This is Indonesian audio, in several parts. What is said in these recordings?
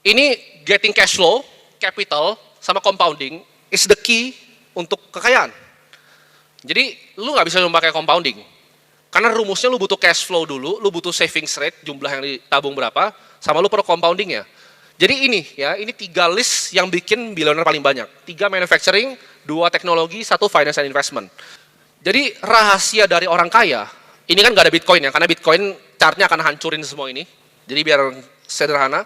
Ini getting cash flow, capital, sama compounding is the key untuk kekayaan. Jadi lu nggak bisa memakai compounding. Karena rumusnya lu butuh cash flow dulu, lu butuh savings rate, jumlah yang ditabung berapa, sama lu perlu compoundingnya. Jadi ini ya, ini 3 list yang bikin bilioner paling banyak. 3 manufacturing, 2 teknologi, 1 finance and investment. Jadi rahasia dari orang kaya, ini kan nggak ada Bitcoin ya, karena Bitcoin chartnya akan hancurin semua ini. Jadi biar sederhana,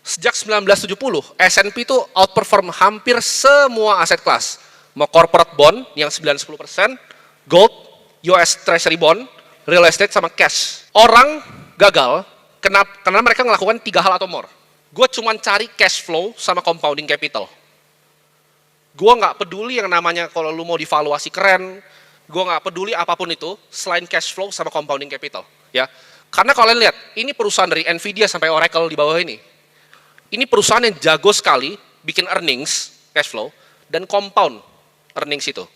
sejak 1970, S&P itu outperform hampir semua aset kelas. Mau corporate bond yang 9-10%, gold, US Treasury bond, real estate, sama cash. Orang gagal karena mereka melakukan 3 hal atau more. Gue cuma cari cash flow sama compounding capital. Gue nggak peduli yang namanya kalau lu mau divaluasi keren, gue nggak peduli apapun itu selain cash flow sama compounding capital. Ya, karena kalian lihat, ini perusahaan dari Nvidia sampai Oracle di bawah ini. Ini perusahaan yang jago sekali bikin earnings, cash flow, dan compound earnings itu.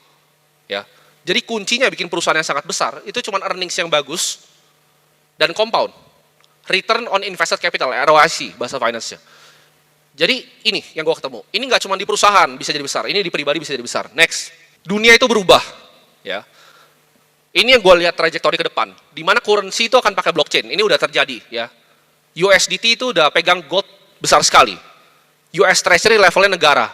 Ya, jadi kuncinya bikin perusahaan yang sangat besar itu cuma earnings yang bagus dan compound. Return on invested capital, ROIC bahasa finance-nya. Jadi ini yang gue ketemu. Ini nggak cuma di perusahaan bisa jadi besar, ini di pribadi bisa jadi besar. Next, dunia itu berubah. Ya, ini yang gue lihat trajektori ke depan. Di mana currency itu akan pakai blockchain. Ini udah terjadi. Ya, USDT itu udah pegang gold besar sekali. US Treasury levelnya negara.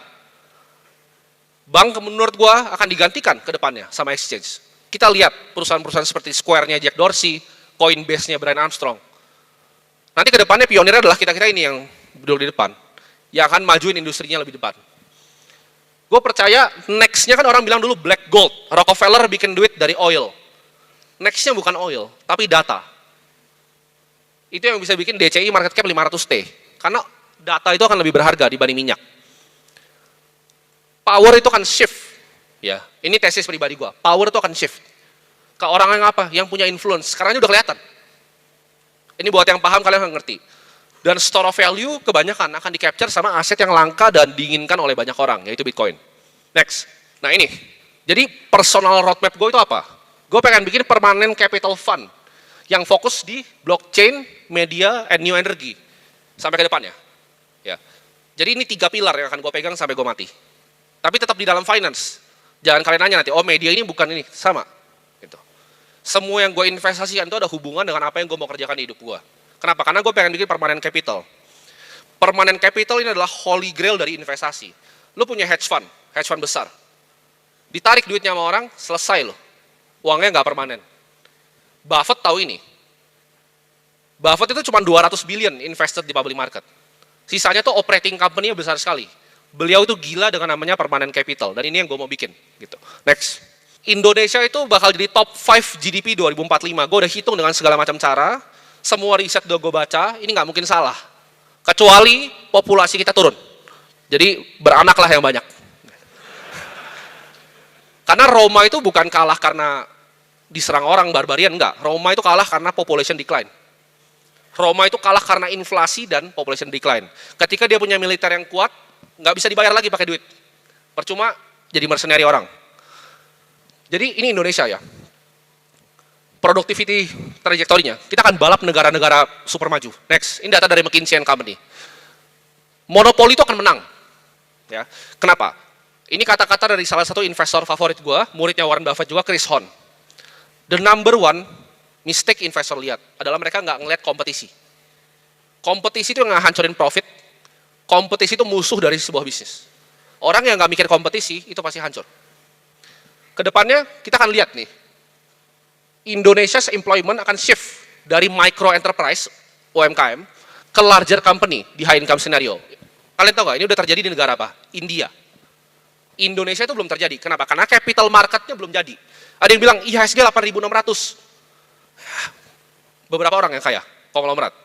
Bank menurut gue akan digantikan ke depannya sama exchange. Kita lihat perusahaan-perusahaan seperti Square-nya Jack Dorsey, Coinbase-nya Brian Armstrong. Nanti ke depannya pionirnya adalah kita-kita ini yang duduk di depan, yang akan majuin industrinya lebih depan. Gue percaya next-nya kan orang bilang dulu black gold. Rockefeller bikin duit dari oil. Next-nya bukan oil, tapi data. Itu yang bisa bikin DCI market cap 500T. Karena data itu akan lebih berharga dibanding minyak. Power itu akan shift. Ya, ini tesis pribadi gue. Power itu akan shift. Ke orang yang apa? Yang punya influence. Sekarang ini udah kelihatan. Ini buat yang paham, kalian akan ngerti. Dan store of value kebanyakan akan di-capture sama aset yang langka dan diinginkan oleh banyak orang, yaitu Bitcoin. Next. Nah ini. Jadi personal roadmap gue itu apa? Gue pengen bikin permanent capital fund yang fokus di blockchain, media, and new energy. Sampai ke depannya. Ya. Jadi ini 3 pilar yang akan gue pegang sampai gue mati. Tapi tetap di dalam finance. Jangan kalian nanya nanti, oh media ini bukan ini. Sama. Gitu. Semua yang gue investasikan itu ada hubungan dengan apa yang gue mau kerjakan di hidup gue. Kenapa? Karena gue pengen bikin permanent capital. Permanent capital ini adalah holy grail dari investasi. Lu punya hedge fund besar. Ditarik duitnya sama orang, selesai lo. Uangnya nggak permanen. Buffett tahu ini. Buffett itu cuma 200 billion invested di public market. Sisanya tuh operating company-nya besar sekali. Beliau itu gila dengan namanya permanent capital. Dan ini yang gue mau bikin. Gitu. Next. Indonesia itu bakal jadi top 5 GDP 2045. Gue udah hitung dengan segala macam cara. Semua riset udah gue baca, ini nggak mungkin salah. Kecuali populasi kita turun. Jadi beranaklah yang banyak. Karena Roma itu bukan kalah karena diserang orang barbarian, enggak. Roma itu kalah karena population decline. Roma itu kalah karena inflasi dan population decline. Ketika dia punya militer yang kuat, nggak bisa dibayar lagi pakai duit. Percuma jadi mercenary orang. Jadi ini Indonesia ya. Productivity trajektorinya, kita akan balap negara-negara super maju. Next, ini data dari McKinsey & Company. Monopoli itu akan menang. Ya, kenapa? Ini kata-kata dari salah satu investor favorit gue, muridnya Warren Buffett juga, Chris Hohn. The number one mistake investor lihat adalah mereka nggak ngeliat kompetisi. Kompetisi itu nggak hancurin profit. Kompetisi itu musuh dari sebuah bisnis. Orang yang nggak mikir kompetisi itu pasti hancur. Kedepannya kita akan lihat nih. Indonesia's employment akan shift dari micro enterprise, UMKM, ke larger company di high income scenario. Kalian tahu nggak, ini udah terjadi di negara apa? India. Indonesia itu belum terjadi. Kenapa? Karena capital marketnya belum jadi. Ada yang bilang, IHSG 8.600. Beberapa orang yang kaya, konglomerat.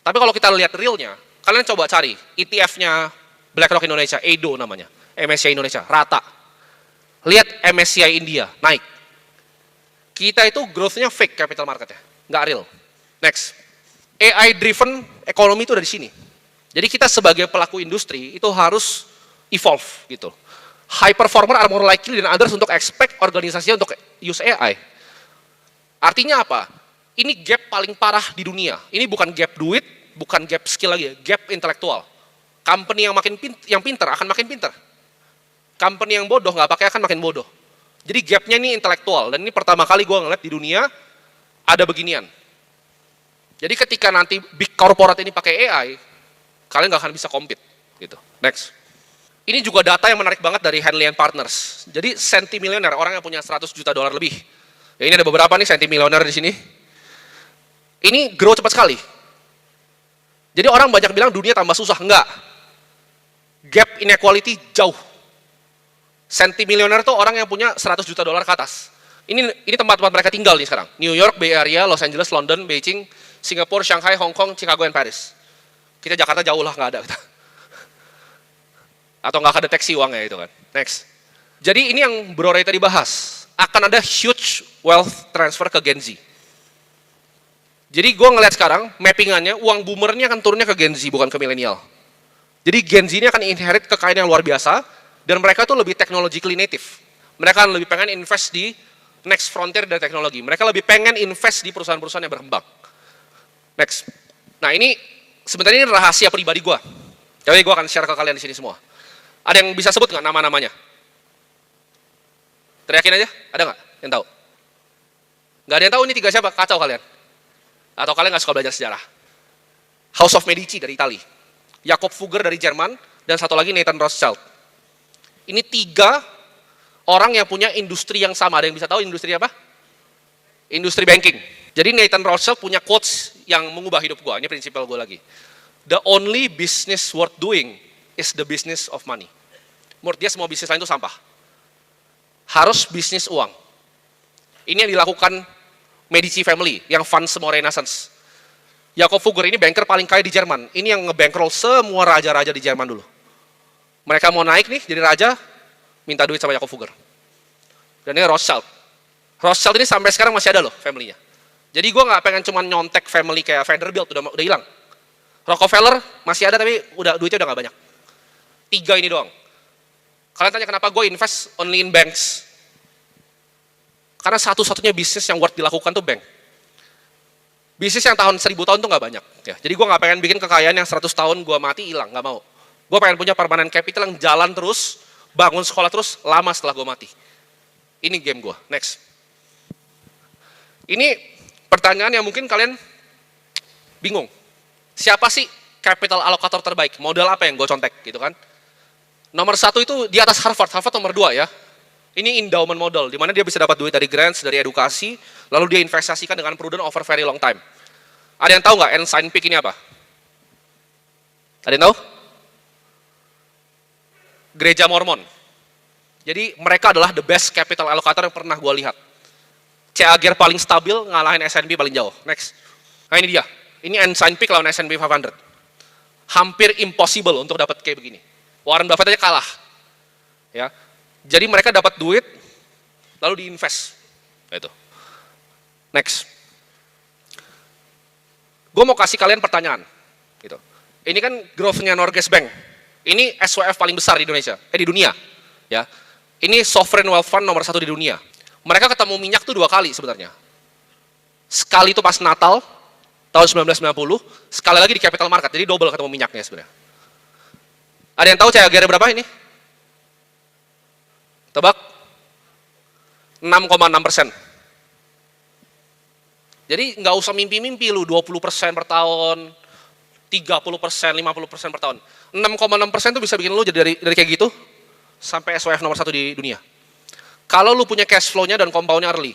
Tapi kalau kita lihat realnya, kalian coba cari ETF-nya BlackRock Indonesia, EDO namanya, MSCI Indonesia, rata. Lihat MSCI India, naik. Kita itu growth-nya fake capital market-nya, nggak real. Next, AI driven ekonomi itu dari sini. Jadi kita sebagai pelaku industri itu harus evolve gitu. High performer are more likely than others untuk expect organisasinya untuk use AI. Artinya apa? Ini gap paling parah di dunia. Ini bukan gap duit, bukan gap skill lagi, gap intelektual. Company yang pinter akan makin pinter. Company yang bodoh nggak pakai akan makin bodoh. Jadi gapnya ini intelektual, dan ini pertama kali gue ngeliat di dunia ada beginian. Jadi ketika nanti big corporate ini pakai AI, kalian nggak akan bisa compete. Gitu. Next. Ini juga data yang menarik banget dari Henley & Partners. Jadi sentimilioner, orang yang punya 100 juta dolar lebih. Ya, ini ada beberapa nih sentimilioner di sini. Ini grow cepat sekali. Jadi orang banyak bilang dunia tambah susah, enggak. Gap inequality jauh. Sentimilioner tuh orang yang punya 100 juta dolar ke atas. Ini tempat-tempat mereka tinggal nih sekarang. New York, Bay Area, Los Angeles, London, Beijing, Singapura, Shanghai, Hong Kong, Chicago, and Paris. Kita Jakarta jauh lah, nggak ada. Atau nggak kedeteksi uangnya itu kan. Next. Jadi ini yang Bro Ray tadi bahas. Akan ada huge wealth transfer ke Gen Z. Jadi gue ngeliat sekarang, mappingannya, uang boomernya akan turunnya ke Gen Z, bukan ke milenial. Jadi Gen Z ini akan inherit kekayaan yang luar biasa, dan mereka tuh lebih technologically native. Mereka akan lebih pengen invest di next frontier dari teknologi. Mereka lebih pengen invest di perusahaan-perusahaan yang berkembang. Next. Nah ini, sebenarnya ini rahasia pribadi gue. Jadi gue akan share ke kalian di sini semua. Ada yang bisa sebut nggak nama-namanya? Teriakin aja, ada nggak yang tahu? Nggak ada yang tahu ini tiga siapa? Kacau kalian. Atau kalian nggak suka belajar sejarah? House of Medici dari Italia, Jakob Fugger dari Jerman, dan satu lagi Nathan Rothschild. Ini tiga orang yang punya industri yang sama. Ada yang bisa tahu industri apa? Industri banking. Jadi Nathan Rothschild punya quotes yang mengubah hidup gue. Ini prinsipal gue lagi. The only business worth doing is the business of money. Menurut dia semua bisnis lain itu sampah. Harus bisnis uang. Ini yang dilakukan Medici family, yang fund semua Renaissance. Jakob Fugger ini banker paling kaya di Jerman. Ini yang ngebankroll semua raja-raja di Jerman dulu. Mereka mau naik nih jadi raja, minta duit sama Jakob Fugger. Dan ini Rothschild. Rothschild ini sampai sekarang masih ada loh family-nya. Jadi gue nggak pengen cuma nyontek family kayak Vanderbilt, udah hilang. Rockefeller masih ada tapi duitnya udah nggak banyak. Tiga ini doang. Kalian tanya kenapa gue invest only in banks? Karena satu-satunya bisnis yang worth dilakukan tuh bank. Bisnis yang tahun 1000 tahun tuh nggak banyak. Ya, jadi gue nggak pengen bikin kekayaan yang 100 tahun gue mati hilang, nggak mau. Gue pengen punya permanent capital yang jalan terus, bangun sekolah terus, lama setelah gue mati. Ini game gue. Next. Ini pertanyaan yang mungkin kalian bingung. Siapa sih capital allocator terbaik? Modal apa yang gue contek gitu kan? Nomor 1 itu di atas Harvard nomor 2 ya. Ini endowment model, di mana dia bisa dapat duit dari grants, dari edukasi, lalu dia investasikan dengan prudent over very long time. Ada yang tahu nggak Ensign Peak ini apa? Ada yang tahu? Gereja Mormon. Jadi mereka adalah the best capital allocator yang pernah gue lihat. CAGR paling stabil, ngalahin S&P paling jauh. Next. Nah ini dia. Ini Ensign Peak lawan S&P 500. Hampir impossible untuk dapat kayak begini. Warren Buffett aja kalah. Ya. Jadi mereka dapat duit, lalu diinvest. Itu. Next. Gue mau kasih kalian pertanyaan. Gitu. Ini kan growth-nya Norges Bank. Ini SWF paling besar di Indonesia, di dunia. Ya. Ini sovereign wealth fund nomor 1 di dunia. Mereka ketemu minyak tuh 2 kali sebenarnya. Sekali itu pas Natal, tahun 1990, sekali lagi di capital market, jadi double ketemu minyaknya sebenarnya. Ada yang tahu CAGR berapa ini? Tebak? 6,6%. Jadi nggak usah mimpi-mimpi lu 20% per tahun, 30%, 50% per tahun. 6,6% tuh bisa bikin lu jadi dari kayak gitu sampai SWF nomor 1 di dunia. Kalau lu punya cash flow-nya dan compound-nya early.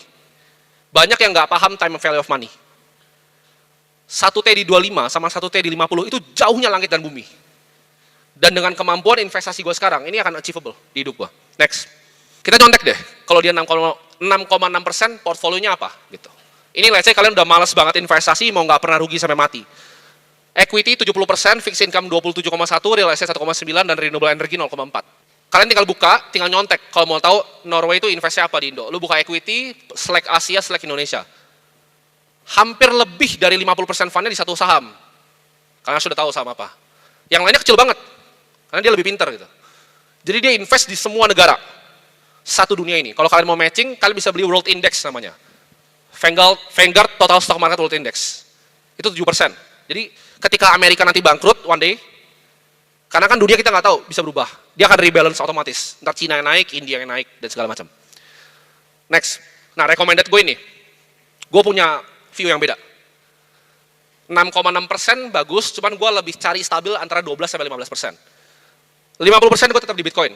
Banyak yang nggak paham time value of money. 1T di 25 sama 1T di 50 itu jauhnya langit dan bumi. Dan dengan kemampuan investasi gue sekarang, ini akan achievable di hidup gue. Next. Kita contek deh, kalau dia 6,6%, portfolionya apa? Gitu. Ini let's say kalian udah males banget investasi, mau nggak pernah rugi sampai mati. Equity 70%, fixed income 27,1, real estate 1,9, dan renewable energy 0,4. Kalian tinggal buka, tinggal nyontek. Kalau mau tahu Norway itu investnya apa di Indo. Lu buka equity, select Asia, select Indonesia. Hampir lebih dari 50% fundnya di satu saham. Karena sudah tahu saham apa. Yang lainnya kecil banget. Karena dia lebih pintar gitu. Jadi dia invest di semua negara. Satu dunia ini. Kalau kalian mau matching, kalian bisa beli World Index namanya. Vanguard Total Stock Market World Index. Itu 7%. Jadi ketika Amerika nanti bangkrut one day, karena kan dunia kita nggak tahu, bisa berubah. Dia akan rebalance otomatis. Ntar Cina yang naik, India yang naik, dan segala macam. Next. Nah, recommended gue ini. Gue punya view yang beda. 6,6% bagus, cuman gue lebih cari stabil antara 12-15%. 50% gue tetap di Bitcoin.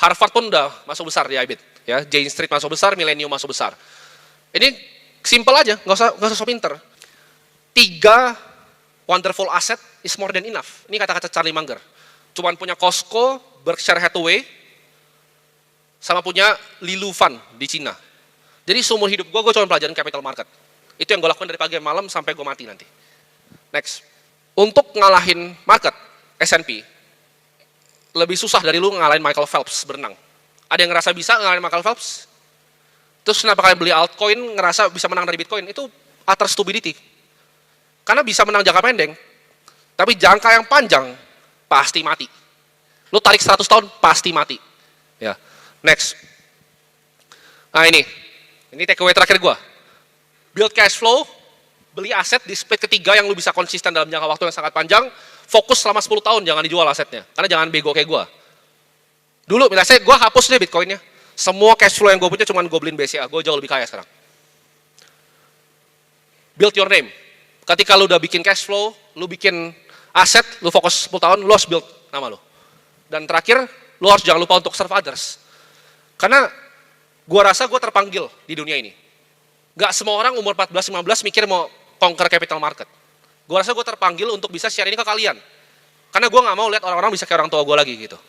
Harvard pun udah masuk besar di IBIT. Ya, Jane Street masuk besar, Millennium masuk besar. Ini simple aja, nggak usah so pinter. 3 wonderful asset is more than enough. Ini kata-kata Charlie Munger. Cuman punya Costco, Berkshire Hathaway, sama punya Lilu Fund di Cina. Jadi seumur hidup gue cuma pelajarin capital market. Itu yang gue lakukan dari pagi sampai malam sampai gue mati nanti. Next. Untuk ngalahin market, S&P, lebih susah dari lu ngalahin Michael Phelps berenang. Ada yang ngerasa bisa ngalahin Michael Phelps? Terus kenapa kalian beli altcoin ngerasa bisa menang dari Bitcoin? Itu utter stupidity. Karena bisa menang jangka pendek, tapi jangka yang panjang pasti mati. Lu tarik 100 tahun pasti mati. Ya. Next. Nah ini takeaway terakhir gua. Build cash flow, beli aset di split ketiga yang lu bisa konsisten dalam jangka waktu yang sangat panjang, fokus selama 10 tahun, jangan dijual asetnya. Karena jangan bego kayak gua. Dulu, misalnya gua hapus deh Bitcoinnya. Semua cash flow yang gue punya cuma gue beliin BCA, gue jauh lebih kaya sekarang. Build your name. Ketika lu udah bikin cash flow, lu bikin aset, lu fokus 10 tahun, lu harus build nama lu. Dan terakhir, lu harus jangan lupa untuk serve others. Karena gua rasa gue terpanggil di dunia ini. Gak semua orang umur 14-15 mikir mau conquer capital market. Gue rasa gue terpanggil untuk bisa share ini ke kalian. Karena gue gak mau lihat orang-orang bisa kayak orang tua gue lagi gitu.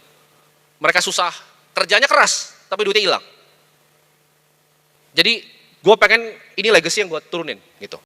Mereka susah, kerjanya keras, tapi duitnya hilang. Jadi gue pengen ini legacy yang gue turunin gitu.